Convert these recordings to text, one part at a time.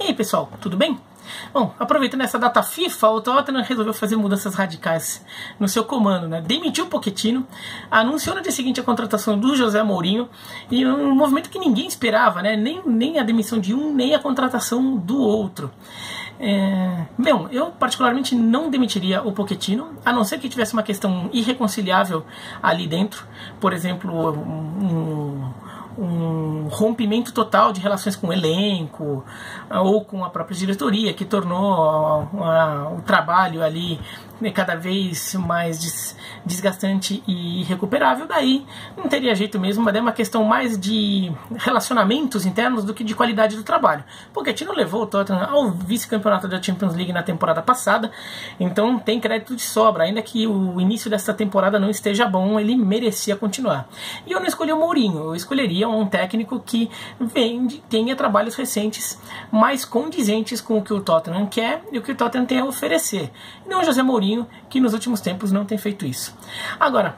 E aí pessoal, tudo bem? Bom, aproveitando essa data FIFA, o Tottenham resolveu fazer mudanças radicais no seu comando, né? Demitiu o Pochettino, anunciou no dia seguinte a contratação do José Mourinho, e um movimento que ninguém esperava, né? Nem a demissão de um, nem a contratação do outro. Bom, eu particularmente não demitiria o Pochettino, a não ser que tivesse uma questão irreconciliável ali dentro, por exemplo, um rompimento total de relações com o elenco ou com a própria diretoria, que tornou o trabalho ali cada vez mais desgastante e irrecuperável. Daí não teria jeito mesmo, mas é uma questão mais de relacionamentos internos do que de qualidade do trabalho. Pochettino levou o Tottenham ao vice-campeonato da Champions League na temporada passada, então tem crédito de sobra, ainda que o início dessa temporada não esteja bom, ele merecia continuar. E eu não escolhi o Mourinho, eu escolheria um técnico que tenha trabalhos recentes mais condizentes com o que o Tottenham quer e o que o Tottenham tem a oferecer. E não o José Mourinho, que nos últimos tempos não tem feito isso. Agora,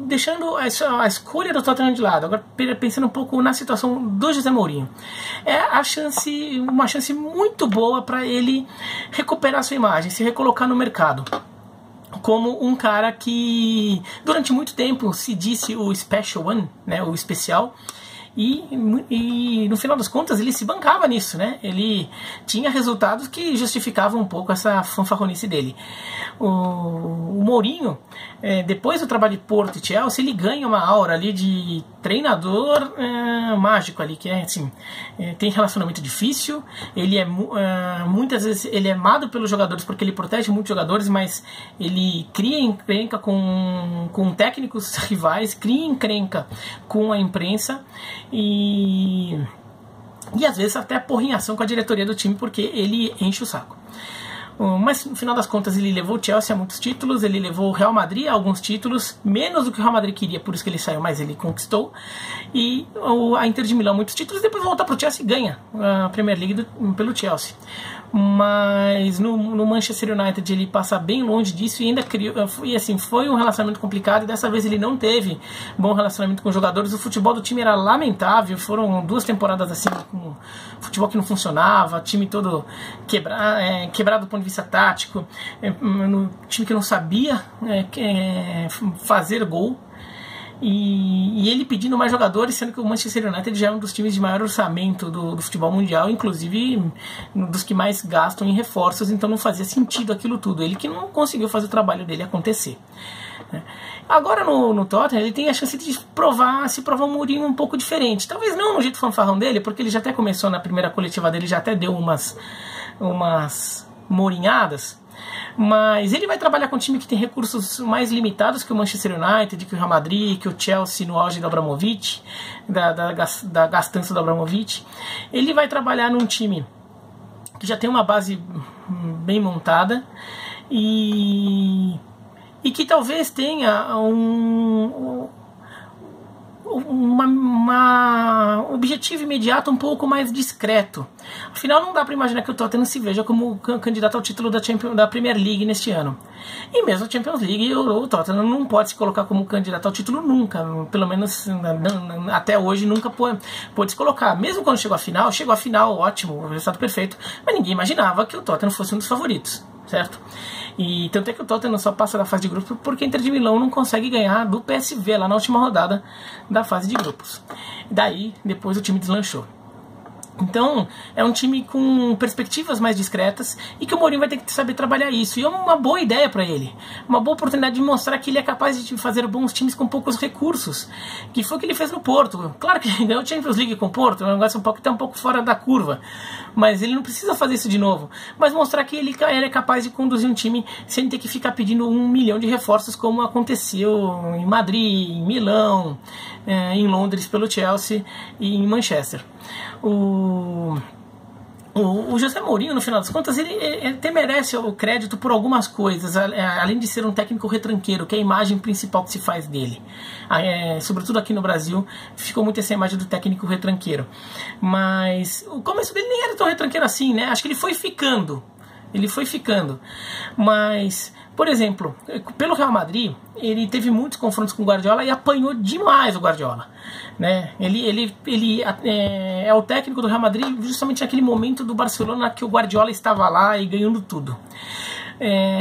deixando a escolha do Tottenham de lado, agora pensando um pouco na situação do José Mourinho, é uma chance muito boa para ele recuperar sua imagem, se recolocar no mercado como um cara que durante muito tempo se disse o Special One, né, o especial, e no final das contas ele se bancava nisso, né? Ele tinha resultados que justificavam um pouco essa fanfarronice dele. O Mourinho, depois do trabalho de Porto e Chelsea, ele ganha uma aura ali de treinador mágico ali, que é assim, tem relacionamento difícil, ele muitas vezes ele é amado pelos jogadores porque ele protege muitos jogadores, mas ele cria encrenca com técnicos rivais, cria encrenca com a imprensa e às vezes até porrinhação com a diretoria do time porque ele enche o saco. Mas no final das contas ele levou o Chelsea a muitos títulos, ele levou o Real Madrid a alguns títulos, menos do que o Real Madrid queria, por isso que ele saiu, mas ele conquistou, e a Inter de Milão muitos títulos, depois volta para o Chelsea e ganha a Premier League pelo Chelsea. Mas no Manchester United ele passa bem longe disso e ainda foi um relacionamento complicado, e dessa vez ele não teve bom relacionamento com os jogadores. O futebol do time era lamentável, foram 2 temporadas assim com futebol que não funcionava, time todo quebrado do ponto de vista tático, no time que não sabia fazer gol. E ele pedindo mais jogadores, sendo que o Manchester United já é um dos times de maior orçamento do futebol mundial, inclusive dos que mais gastam em reforços, então não fazia sentido aquilo tudo. Ele que não conseguiu fazer o trabalho dele acontecer. Agora no Tottenham ele tem a chance de se provar um Mourinho um pouco diferente. Talvez não no jeito fanfarrão dele, porque ele já até começou na primeira coletiva dele, já até deu umas mourinhadas. Mas ele vai trabalhar com um time que tem recursos mais limitados que o Manchester United, que o Real Madrid, que o Chelsea no auge do Abramovich, da gastança do Abramovich. Ele vai trabalhar num time que já tem uma base bem montada e que talvez tenha um objetivo imediato um pouco mais discreto. Afinal, não dá para imaginar que o Tottenham se veja como candidato ao título da Premier League neste ano. E mesmo a Champions League, o Tottenham não pode se colocar como candidato ao título nunca. Pelo menos até hoje nunca pôde se colocar. Mesmo quando chegou à final, ótimo, o resultado perfeito, mas ninguém imaginava que o Tottenham fosse um dos favoritos, certo? E tanto é que o Tottenham só passa da fase de grupos porque a Inter de Milão não consegue ganhar do PSV lá na última rodada da fase de grupos. Daí, depois o time deslanchou. Então, é um time com perspectivas mais discretas e que o Mourinho vai ter que saber trabalhar isso. E é uma boa ideia para ele. Uma boa oportunidade de mostrar que ele é capaz de fazer bons times com poucos recursos. Que foi o que ele fez no Porto. Claro que ele ganhou o Champions League com o Porto, é um negócio que está um pouco fora da curva. Mas ele não precisa fazer isso de novo. Mas mostrar que ele é capaz de conduzir um time sem ter que ficar pedindo 1 milhão de reforços, como aconteceu em Madrid, em Milão, em Londres pelo Chelsea e em Manchester. O José Mourinho, no final das contas, ele até merece o crédito por algumas coisas, além de ser um técnico retranqueiro, que é a imagem principal que se faz dele. Sobretudo aqui no Brasil, ficou muito essa imagem do técnico retranqueiro. Mas o começo dele nem era tão retranqueiro assim, né? Acho que ele foi ficando. Mas Por exemplo, pelo Real Madrid, ele teve muitos confrontos com o Guardiola e apanhou demais o Guardiola, né? Ele é o técnico do Real Madrid justamente naquele momento do Barcelona que o Guardiola estava lá e ganhando tudo.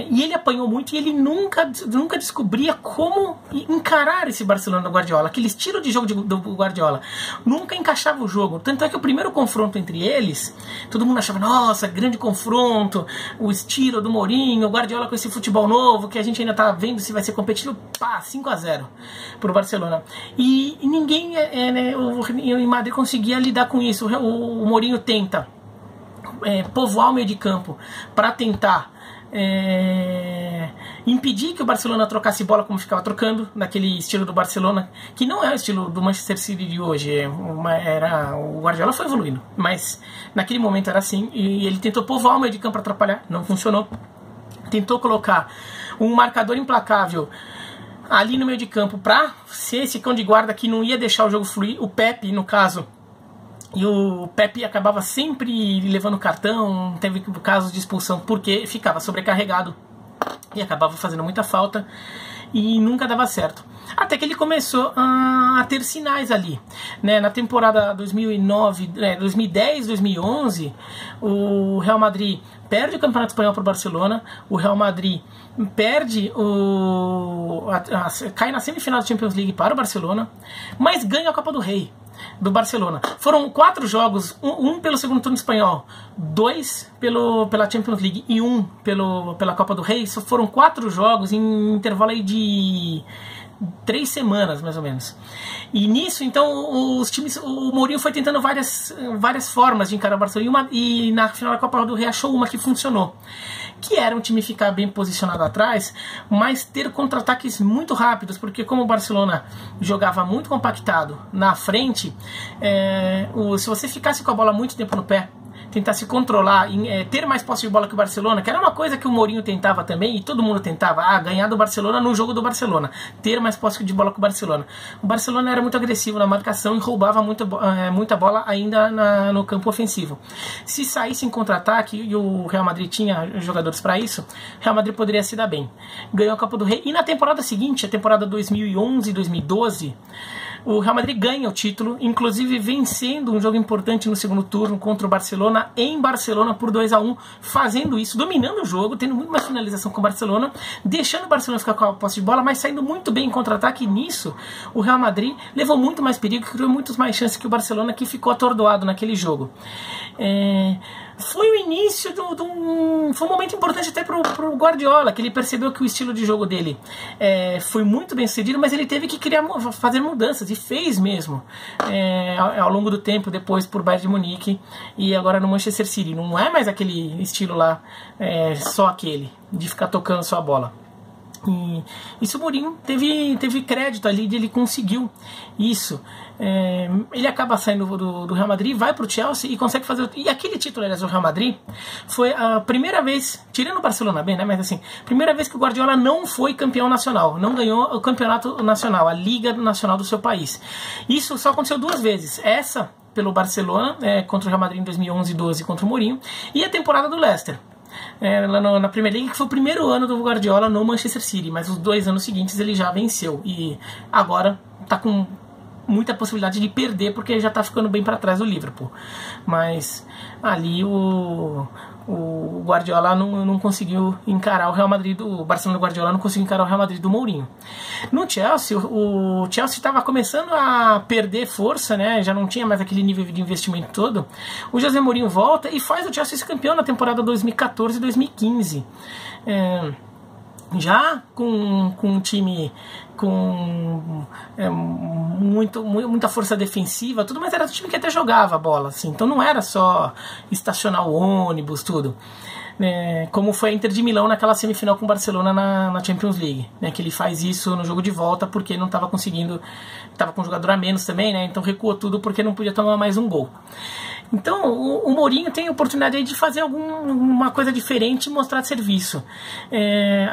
E ele apanhou muito e ele nunca descobria como encarar esse Barcelona do Guardiola, aquele estilo de jogo do Guardiola. Nunca encaixava o jogo. Tanto é que o primeiro confronto entre eles, todo mundo achava, nossa, grande confronto, o estilo do Mourinho, o Guardiola com esse futebol novo, que a gente ainda tá vendo se vai ser competitivo, 5-0 pro Barcelona. E ninguém em Madrid conseguia lidar com isso. O Mourinho tenta povoar o meio de campo para tentar impedir que o Barcelona trocasse bola como ficava trocando, naquele estilo do Barcelona, que não é o estilo do Manchester City de hoje. O Guardiola foi evoluindo, mas naquele momento era assim, e ele tentou povoar o meio de campo para atrapalhar, não funcionou. Tentou colocar um marcador implacável ali no meio de campo para ser esse cão de guarda que não ia deixar o jogo fluir, o Pepe, no caso. E o Pepe acabava sempre levando cartão, teve casos de expulsão porque ficava sobrecarregado e acabava fazendo muita falta e nunca dava certo. Até que ele começou a ter sinais ali, né? Na temporada 2010, 2011, o Real Madrid perde o Campeonato Espanhol para o Barcelona, o Real Madrid perde cai na semifinal da Champions League para o Barcelona, mas ganha a Copa do Rei do Barcelona. Foram 4 jogos, um pelo segundo turno espanhol, 2 pela Champions League e 1 pela Copa do Rei. Só foram 4 jogos em intervalo aí de 3 semanas, mais ou menos. E nisso, então, os times, o Mourinho foi tentando várias formas de encarar o Barcelona e na final da Copa do Rei achou uma que funcionou, que era um time ficar bem posicionado atrás, mas ter contra-ataques muito rápidos, porque como o Barcelona jogava muito compactado na frente, se você ficasse com a bola muito tempo no pé, tentar se controlar, ter mais posse de bola que o Barcelona, que era uma coisa que o Mourinho tentava também, e todo mundo tentava, ganhar do Barcelona no jogo do Barcelona, ter mais posse de bola que o Barcelona. O Barcelona era muito agressivo na marcação e roubava muita bola ainda no campo ofensivo. Se saísse em contra-ataque, e o Real Madrid tinha jogadores para isso, o Real Madrid poderia se dar bem. Ganhou a Copa do Rei, e na temporada seguinte, a temporada 2011-2012, o Real Madrid ganha o título, inclusive vencendo um jogo importante no segundo turno contra o Barcelona, em Barcelona por 2-1, fazendo isso, dominando o jogo, tendo muito mais finalização com o Barcelona, deixando o Barcelona ficar com a posse de bola, mas saindo muito bem em contra-ataque. E nisso, o Real Madrid levou muito mais perigo, criou muito mais chances que o Barcelona, que ficou atordoado naquele jogo. Foi o início foi um momento importante até pro Guardiola, que ele percebeu que o estilo de jogo dele foi muito bem sucedido, mas ele teve que fazer mudanças, e fez mesmo ao longo do tempo, depois por Bayern de Munique e agora no Manchester City. Não é mais aquele estilo lá, só aquele, de ficar tocando só a bola. E isso o Mourinho teve crédito ali, ele conseguiu isso. Ele acaba saindo do Real Madrid, vai para o Chelsea e consegue fazer. E aquele título, aliás, do Real Madrid foi a primeira vez, tirando o Barcelona bem, né? Mas assim, primeira vez que o Guardiola não foi campeão nacional, não ganhou o campeonato nacional, a Liga Nacional do seu país. Isso só aconteceu 2 vezes. Essa pelo Barcelona, contra o Real Madrid em 2011 e 12 contra o Mourinho, e a temporada do Leicester. Lá na Premier League, que foi o primeiro ano do Guardiola no Manchester City, mas os 2 anos seguintes ele já venceu e agora está com muita possibilidade de perder porque já está ficando bem para trás do Liverpool. Mas ali o Guardiola não conseguiu encarar o Real Madrid, o Barcelona do Guardiola não conseguiu encarar o Real Madrid do Mourinho. No Chelsea, o Chelsea estava começando a perder força, né? Já não tinha mais aquele nível de investimento todo. O José Mourinho volta e faz o Chelsea ser campeão na temporada 2014 e 2015. Já com um time com muita força defensiva, tudo, mas era um time que até jogava a bola, assim, então não era só estacionar o ônibus, tudo. Como foi a Inter de Milão naquela semifinal com o Barcelona na Champions League, né, que ele faz isso no jogo de volta porque não estava conseguindo, estava com um jogador a menos também, né, então recuou tudo porque não podia tomar mais um gol. Então o Mourinho tem a oportunidade aí de fazer alguma coisa diferente e mostrar serviço,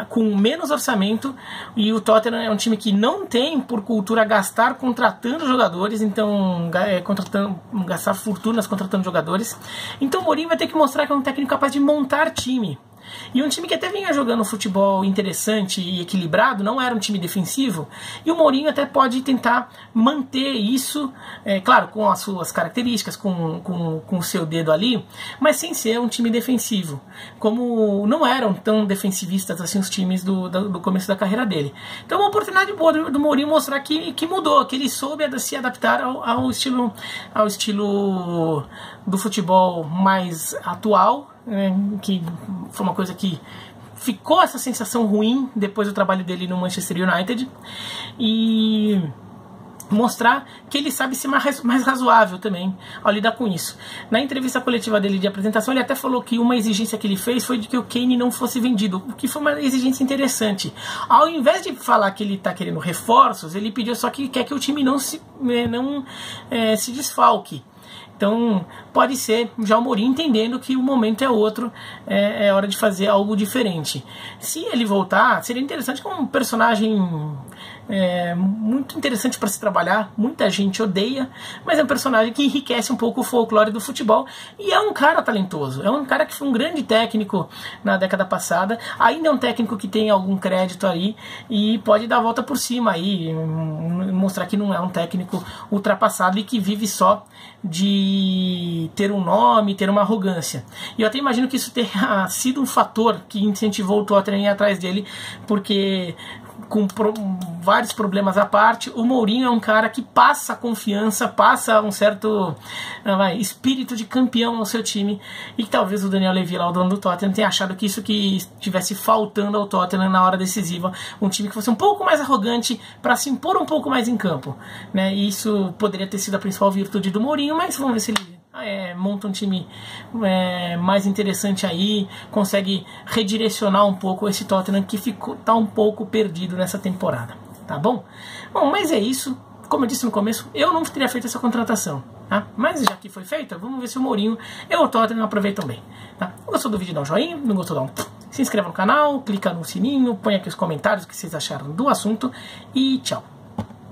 com menos orçamento, e o Tottenham é um time que não tem por cultura gastar contratando jogadores, então gastar fortunas contratando jogadores. Então o Mourinho vai ter que mostrar que é um técnico capaz de montar time, E um time que até vinha jogando futebol interessante e equilibrado, não era um time defensivo, e o Mourinho até pode tentar manter isso, claro, com as suas características, com o seu dedo ali, mas sem ser um time defensivo, como não eram tão defensivistas assim os times do começo da carreira dele. Então é uma oportunidade boa do Mourinho mostrar que mudou, que ele soube se adaptar ao estilo do futebol mais atual, que foi uma coisa que ficou essa sensação ruim depois do trabalho dele no Manchester United, e mostrar que ele sabe ser mais razoável também ao lidar com isso. Na entrevista coletiva dele de apresentação, ele até falou que uma exigência que ele fez foi de que o Kane não fosse vendido, o que foi uma exigência interessante. Ao invés de falar que ele está querendo reforços, ele pediu só que quer que o time não se desfalque. Então, pode ser já o Mourinho entendendo que o momento é outro, é hora de fazer algo diferente. Se ele voltar, seria interessante como um personagem muito interessante para se trabalhar. Muita gente odeia, mas é um personagem que enriquece um pouco o folclore do futebol, e é um cara talentoso, é um cara que foi um grande técnico na década passada, ainda é um técnico que tem algum crédito aí e pode dar a volta por cima aí, mostrar que não é um técnico ultrapassado e que vive só de ter um nome, ter uma arrogância. E eu até imagino que isso tenha sido um fator que incentivou o Tottenham a ir atrás dele, porque com vários problemas à parte, o Mourinho é um cara que passa confiança, passa um certo espírito de campeão ao seu time, e que talvez o Daniel Levy, lá o dono do Tottenham, tenha achado que isso que estivesse faltando ao Tottenham na hora decisiva, um time que fosse um pouco mais arrogante para se impor um pouco mais em campo, né? E isso poderia ter sido a principal virtude do Mourinho, mas vamos ver se ele monta um time mais interessante aí, consegue redirecionar um pouco esse Tottenham que tá um pouco perdido nessa temporada, tá bom? Bom, mas é isso. Como eu disse no começo, eu não teria feito essa contratação, tá? Mas já que foi feita, vamos ver se o Mourinho e o Tottenham aproveitam bem, tá? Gostou do vídeo, dá um joinha, não gostou, dá um... Se inscreva no canal, clica no sininho, põe aqui os comentários o que vocês acharam do assunto, e tchau!